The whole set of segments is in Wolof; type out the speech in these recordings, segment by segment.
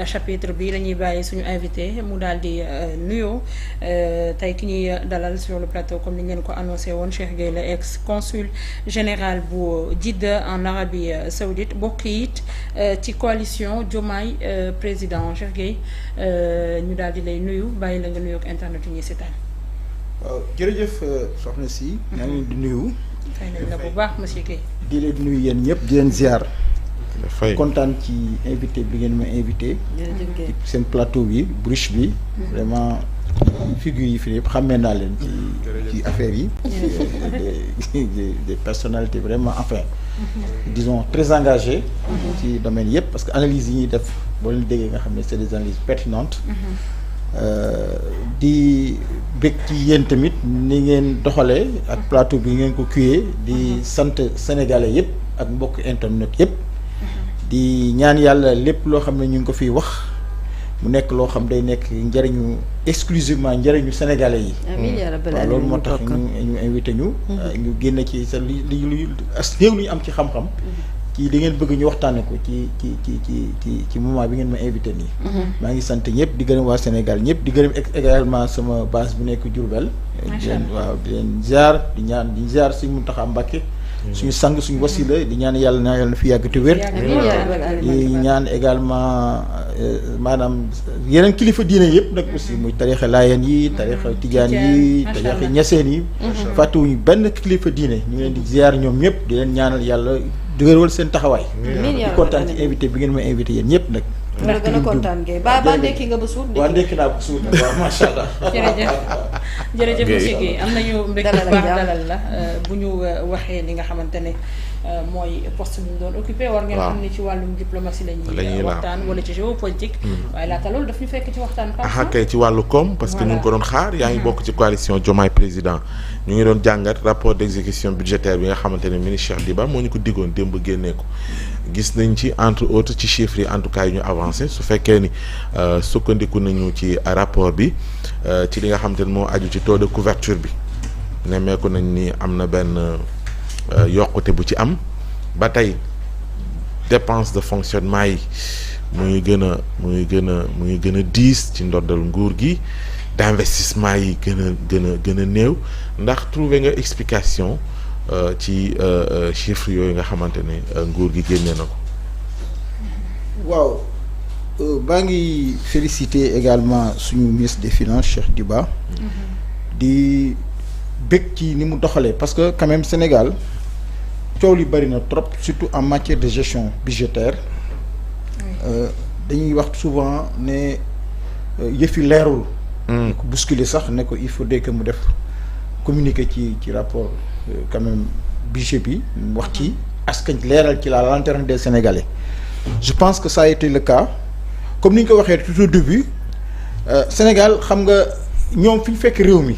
chapitre bi lañuy bàyyi suñu invité mu daal di nuyoo tey ki ñuy dalal sur le plateau comme ni ngeen ko annoncé woon Cheikh Gueye la ex consul général bu Jeddah en Arabie Saoudite bokk it ci coalition Diomaye président Cheikh Gueye ñu daal di lay nuyu bàyyi la nga nuyu ak internet yi ñuy seetaan. waaw jërëjëf soxna si. maa ngi leen di nuyu. fay nañ la bu baax monsieur Gueye. di leen nuyu yéen ñëpp di leen ziar. kontaan ci invité bi ngeen ma invité. seen plateau bi Brouch bi. vraiment figure yi fi yëpp xàmmee naa leen ci affaire yi. des personnalités vraiment enfin. disons très engagées. ci domaine yëpp parce que analyse yi ñuy def boo leen déggee nga xam ne c'est des analyses pertinentes. di bëgg ci yéen tamit ni ngeen doxalee ak plateau bi ngeen ko kuyee di sant sénégalais yëpp ak mbokk internet yëpp. di ñaan yàlla lépp loo xam ne ñu ngi ko fiy wax mu nekk loo xam day nekk njëriñu exclusivement njëriñu sénégalais yi. amiin yaa rabbal aalamiin loolu moo tax ñu invité ñu. ñu génn ci sa li as néew lu ñu am ci xam-xam. ci li ngeen bëgg ñu waxtaane ko ci moment bi ngeen ma invité nii. maa ngi sant ñëpp di gërëm waa Sénégal ñëpp di gërëm également sama base bu nekk Diourbel. macha allah waaw di leen ziar di ñaan di ziar Sëñ Mountakha Mbacké. suñu sang suñu wasila di ñaan yàlla na fi yàgg te wér. di ñaan également maanaam yeneen kilifa diine yëpp nag aussi muy tarixa laayeen yi tarixa tijaan yi tarixa ñaseen yi. fàttewuñu benn kilifa diine ñu ngi leen di ziar ñoom ñëpp di leen ñaanal yàlla dëgëral seen taxawaay. di kontaan ci invité bi ngeen ma invité yéen ñëpp nag. nga gën a kontaan Gueye ba ndekki nga ba suur. waa ndekki naa ba suur nag waaw macha allah. jërëjëf monsieur Gueye am nañu mbégte bu baax dalal la bu ñu waxee li nga xamante ne mooy poste bi ñu doon occupé war ngeen xam ni ci wàllum diplomatie la ñuy waxtaan wala ci géopolitique waaye laata loolu daf ñu fekk ci waxtaan kay ci wàllu koom parce que ñu ngi ko doon xaar yaa ngi bokk ci coalition Diomaye président ñu ngi doon jàngat rapport d'exécution budgétaire bi nga xamante ne ministre Cheikh Diba moo ñu ko diggoon démb génnee ko gis nañ ci entre autres ci chiffres yi en tout cas yi ñu avancé su fekkee ni sukkandiku nañu ci rapport bi ci li nga xamante ne moo aju ci taux de couverture bi nemmeeku nañ ni am na benn yokkute bu ci am ba tey dépense de fonctionnement yi mu ngi gën a diis ci ndoddal nguur gi d'investissement yi gën a néew ndax trouver nga explication ci chiffres yooyu nga xamante ne nguur gi génnee na ko. waaw baa ngi féliciter également suñu ministre des finances Cheikh Diba. di bëgg ci ni mu doxalee parce que quand même Sénégal coow li bari na trop surtout en matière de gestion budgétaire. dañuy wax souvent ne yëf yi leerul. ne ko bousculer sax ne ko il faudrait que mu def communiquer ci rapport quand même budget bi wax ci askan leeral ci la lanterne des Sénégalais. je pense que ça a été le cas comme ni ñu ko waxee tout au début Sénégal xam nga ñoom fi ñu fekk réew mi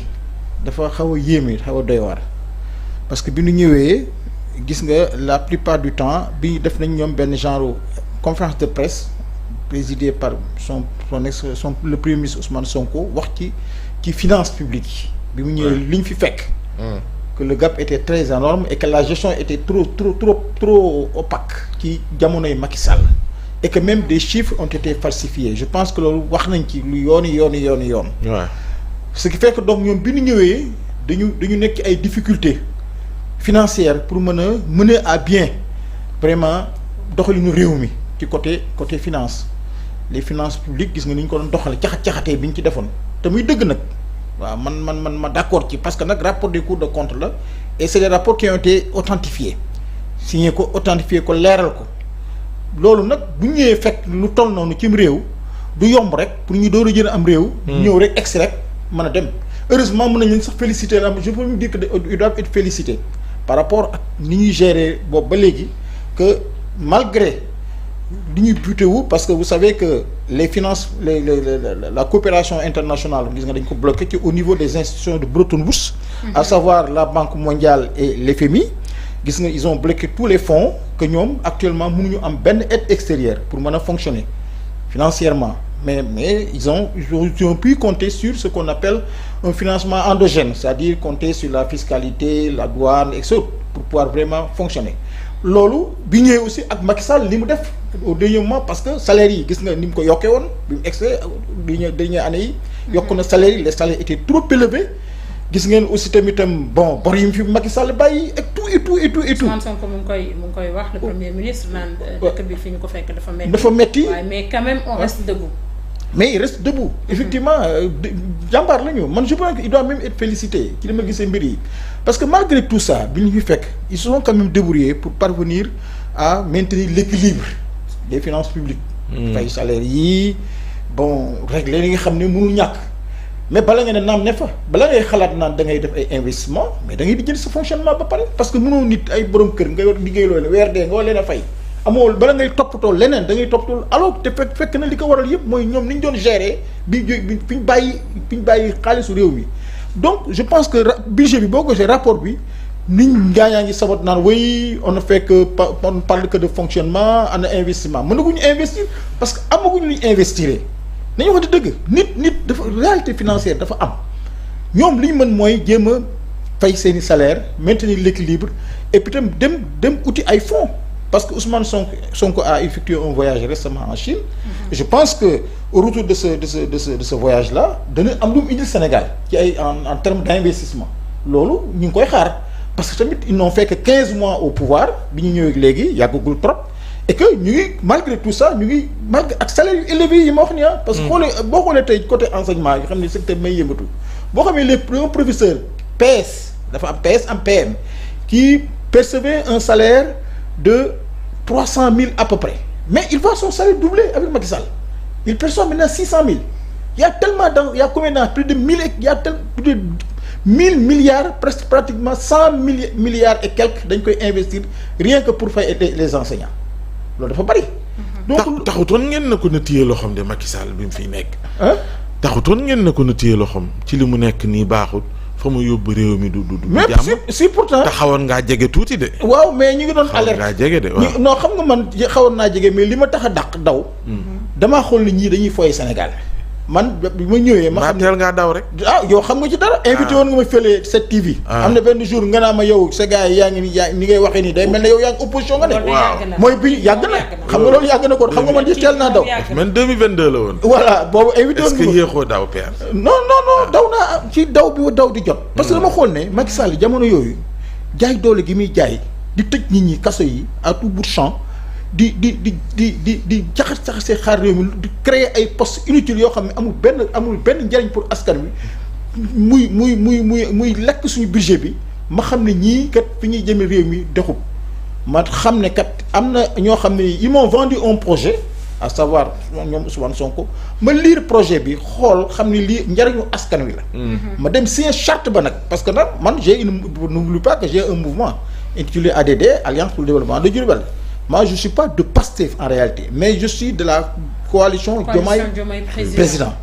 dafa xaw a yéeme xaw a doy waar parce que bi ñu ñëwee gis nga la plupart du temps bi def nañ ñoom benn genre conférence de presse présidée par son le premier ministre Ousmane Sonko wax ci finances publiques yi bi mu ñëwee li ñu fi fekk que le gap était très énorme et que la gestion était trop opaque ci jamonoy Macky Sall et que même des chiffres ont été falsifiés je pense que loolu wax nañ ci lu yoon ce qui fait que donc ñoom bi ñu ñëwee dañu nekk ci ay difficultés financières pour mën a mener à bien vraiment doxalinu réew mi ci côté finance les finances publiques gis nga ni ñu ko doon doxale caxatee bi ñu ci defoon te muy dëgg nag waaw man ma d'accord ci parce que nag rapport des cours de compte la et c'est des rapports qui ont été authentifiés signé ko authentifié ko leeral ko loolu nag bu ñëwee fekk lu toll noonu cim réew du yomb rek pour ñu door a jël am réew. ñëw rek ex rek mën a dem heureusement mën nañ leen sax féliciter la je peux me dire que ils doivent être félicités par rapport ak ni ñuy gérer boobu ba léegi que malgré li ñuy buté wu parce que vous savez que les finances la coopération internationale gis nga dañ ko bloqué ci au niveau des institutions de Bretton Woods. à savoir la Banque mondiale et l'FMI. gis nga ils ont bloqué tous les fonds que ñoom actuellement mënuñu am benn aide extérieure pour mën a fonctionner financièrement mais ils ont pu compter sur ce qu'on appelle un financement endogène c'est-à-dire compter sur la fiscalité la douane et cetera pour pouvoir vraiment fonctionner loolu bi ñëwee aussi ak Macky Sall li mu def au dernier moment parce que salaire yi gis nga ni mu ko yokkee woon bi mu excès dernière année yi yokk na salaire yi les salaires étaient trop élevés gis ngeen aussi tamitam bon bor yi mu fi Macky Sall bàyyi et tout. Ousmane Sonko mu ngi koy wax le premier ministre naan dëkk bi fi ñu ko fekk dafa metti waaye mais quand même on reste debout. mais il reste debout effectivement jàmbaar la ñu man je pense que il doit même être félicité ci li ma gisee mbir yi parce que malgré tout ça bi ñu fi fekk ils se sont quand même débrouillés pour parvenir à maintenir l'équilibre des finances publiques. fay salaire yi bon régler li nga xam ne mënul ñàkk. mais bala nga ne naam ne fa bala ngay xalaat naan da ngay def ay investissement mais da ngay di jël sa fonctionnement ba pare parce que mënoo nit ay borom kër nga war liggéey loolu weer dee nga war leen a fay amoo bala ngay toppatoo leneen da ngay toppatoo alors te fekk na li ko waral yëpp mooy ñoom ni ñu doon gérer bi fi ñu bàyyi xaalisu réew mi donc je pense que budget bi boo ko gisee rapport bi nit ñaa ngi sabat naan oui on ne fait que on parle que de fonctionnement ana investissement mënaguñu investir parce que amaguñu lu ñu investir. nañu wax dëgg nit dafa réalité financière dafa am ñoom li ñu mën mooy jéem a fay seeni salaire maintenir l'équilibre et puis tam dem uti ay fonds parce que Ousmane Sonko a effectué un voyage récemment en Chine. Je pense que au retour de ce voyage là dana am lu mu indil Sénégal ci ay en termes d'investissement loolu ñu ngi koy xaar parce que tamit ils n'ont fait que 15 mois au pouvoir bi ñu ñëwee léegi yàggagul trop. et que ñu ngi malgré tout ça ñu ngi malgré ak salaire yu élevé yi ma wax ni parce que boo xoolee tey côté enseignement yi xam ne secteur may yëngatu boo xamee les professeurs PS dafa am PS am PM qui percevait un salaire de 300 000 à peu près mais il voit son salaire doubler avec Macky Sall il perçoit maintenant 600 000 il y a tellement il y a combien de plus de 1000 il y a plus de 1000 milliards presque pratiquement 100 milliards et quelques dañ koy investir rien que pour fay les enseignants loolu dafa bari. donc taxutoon ngeen na ko na téye loxoom de Macky Sall bi mu fiy nekk. taxutoon ngeen na ko na téye loxoom ci li mu nekk nii baaxut fa mu yóbbu réew mi du mais si pourtant taxawoon ngaa jege tuuti de. waaw mais ñu ngi doon alerte ngaa jege de waaw. non xam nga man xawoon naa jege mais li ma tax a dàq daw. damaa xool ni ñii dañuy foyee Sénégal. man bi ma ñëwee ma xam ne teel ngaa daw rek. yow xam nga ci dara. invité woon nga ma fële 7TV. am na benn jour nga naa ma yow sa gars yi yaa ngi ni ngay waxee nii day mel ne yow yaa ngi opposition nga ne. waaw mooy bi yàgg na. xam nga loolu yàgg na kon xam nga man di teel naa daw. man 2022 la woon. voilà boobu invité woon nga est-ce que yéexoo daw père. non daw naa ci daw bi daw di jot. parce que dama xool ne Macky Sall jamono yooyu jaay doole gi muy jaay di tëj nit ñi kaso yi à tout bout de champ di jaxasee xaar réew mi di créer ay postes inutiles yoo xam ne amul benn njariñ pour askan wi muy lekk suñu budget bi ma xam ne ñii kat fi ñuy jëme réew mi dexub ma xam ne kat am na ñoo xam ne ils m'ont vendu un projet à savoir ñoom Ousmane Sonko ma lire projet bi xool xam ne lii njariñu askan wi la ma dem signer charte ba nag parce que nag man n'oublie pas que j'ai un mouvement intitulé ADD Alliance pour le développement de Diourbel. Moi, je ne suis pas de Pastef en réalité, mais je suis de la coalition Diomaye président.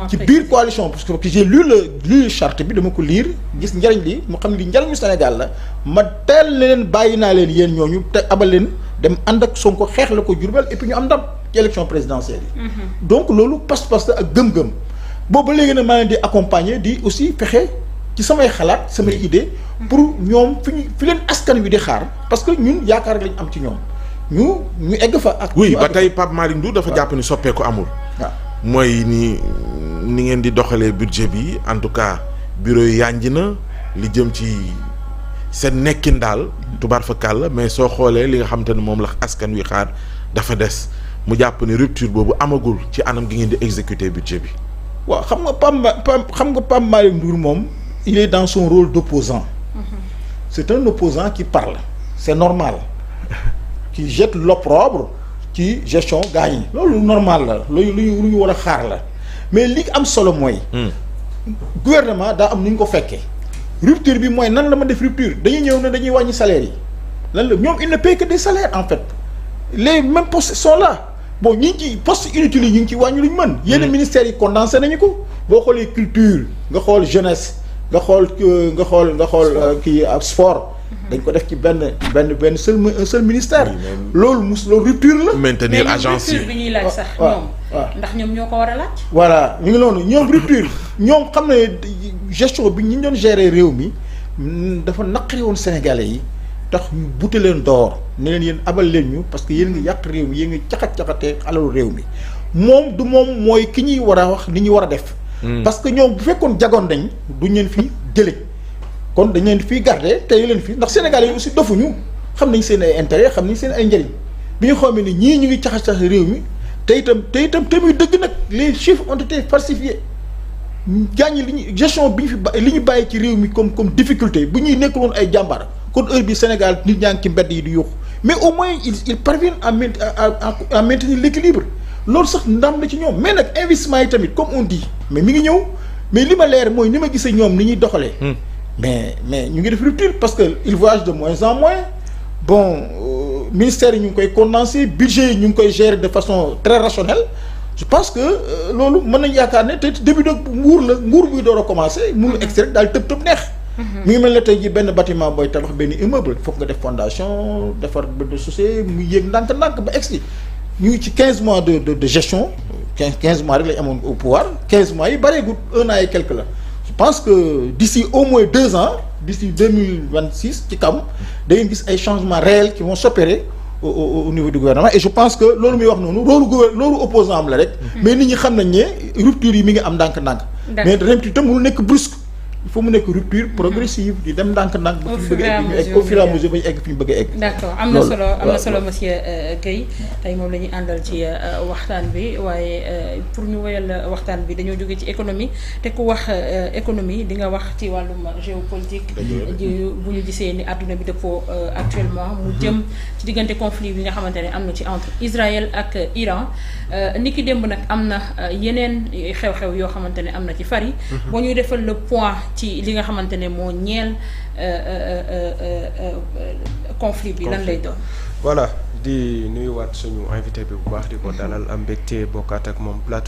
ci biir coalition parce que j'ai lu charte bi dama ko lire gis njariñ li mu xam ne li njariñu Sénégal la ma teel leen bàyyi naa leen yéen ñooñu te abal leen dem ànd ak Sonko xeex la ko Diourbel et puis ñu am ndam ci élection présidentielle yi. donc loolu pas-pas la ak gëm-gëm boobu ba léegi nag maa leen di accompagner di aussi fexe ci samay xalaat samay idée pour ñoom fi leen askan wi di xaar parce que ñun yaakaar lañ am ci ñoom. ñu egg fa ak. oui ba tey Pape Malick Ndour dafa jàpp ni soppeeku amul. waaw mooy ni ngeen di doxalee budget bi en tout cas bureau yi yànj na li jëm ci seen nekkin daal. tubaar fa kàll mais soo xoolee li nga xamante ne moom la askan wi xaar dafa des mu jàpp ni rupture boobu amagul ci anam gi ngeen di exécuter budget bi. waaw xam nga Pape Malick Ndour moom il est dans son rôle d'opposant. C'est un opposant qui parle c'est normal. qui jette l'opprobre ci gestion gaañ yi loolu normal la lu ñu war a xaar la mais li am solo mooy gouvernement daa am nu ñu ko fekkee rupture bi mooy nan la ma def rupture dañuy ñëw ne dañuy wàññi salaire yi lan la ñoom il ne paye que des salaires en fait les mêmes postes sont là bon ñi ngi ci postes inutiles yi ñu ngi ci wàññi lu ñu mën yenn ministères yi condensé nañu ko boo xoolee culture nga xool jeunesse nga xool kii sport dañ ko def ci benn seul ministère. loolu rupture la. maintenir agence yi mais rupture bi ñuy laaj sax ñoom. ndax ñoom ñoo ko war a laaj. voilà ñu ngi noonu ñoom rupture ñoom xam ne gestion bi ñu doon gérer réew mi dafa naqari woon Sénégalais yi tax ñu bute leen door ne leen yéen abal leen ñu parce que yéen ngi yàq réew mi yéen ngi caxat-caxatee alalu réew mi moom du moom mooy ki ñuy war a wax li ñu war a def. parce que ñoom bu fekkoon jagoon dañ duñ leen fi jëlee kon dañ leen fiy garder tey leen fi ndax Sénégal yi aussi dofuñu xam nañ seen ay intérêt xam nañ seen ay njëriñ bi ñu xamee ni ñii ñu ngi caxat-caxat réew mi te itam te muy dëgg nag les chiffres ont été falsifiés. gaañ li ñu gestion bi ñu fi li ñu bàyyi ci réew mi comme difficulté bu ñuy nekkul woon ay jàmbaar kon heure bi Sénégal nit ñaa ngi ci mbedd yi di yuuxu mais au moins ils parviennent à maintenir l'équilibre loolu sax ndam la ci ñoom mais nag investissement yi tamit comme on dit mais mi ngi ñëw mais li ma leer mooy ni ma gisee ñoom ni ñuy doxalee. mais ñu ngi def rupture parce que ils voyagent de moins en moins bon ministère yi ñu ngi koy condenser budget yi ñu ngi koy gérer de façon très rationnelle. je pense que loolu mën nañu yaakaar ne te début de nguur buy door a commencé mënul extrait daal tëb neex. mi ngi mel ne tey jii benn bâtiment booy tabax benn immeuble foog nga def fondation defar benn société mu yéeg ndànk-ndànk ba egsi ñu ngi ci 15 mois de gestion 15 mois rek lañ amoon au pouvoir 15 mois yi bareegul 1 an et quelque la je pense que d'ici au moins 2 ans d'ici 2026 ci kam da ngeen gis ay changements réels qui vont s'opérer au niveau du gouvernement et je pense que loolu muy wax noonu loolu opposant am la rek. mais nit ñi xam nañ ne rupture yi mi ngi am ndànk-ndànk. mais rupture tam mënu nekk brusque il faut mu nekk rupture progressive di dem ndànk-ndànk. ba fi ñu bëgg a egg au fur et à mesure ba ñu egg fi ñu bëgg a egg. d'accord am na solo monsieur Guèye tey moom la ñuy àndal ci waxtaan bi waaye pour ñu woyal waxtaan bi dañoo jógee ci économie te ku wax économie di nga wax ci wàllum géopolitique. bu ñu gisee ni àdduna bi dëppoo actuellement mu jëm ci diggante conflit bi nga xamante ne am na ci entre Israël ak Iran ni ki démb nag am na yeneen xew-xew yoo xamante ne am na ci far yi. boo ñuy defal le point ci li nga xamante ne moo ñeel conflit bi lan lay doon. voilà di nuyuwaat suñu invité bi bu baax di ko dalal am mbégte bokkaat ak moom plateau.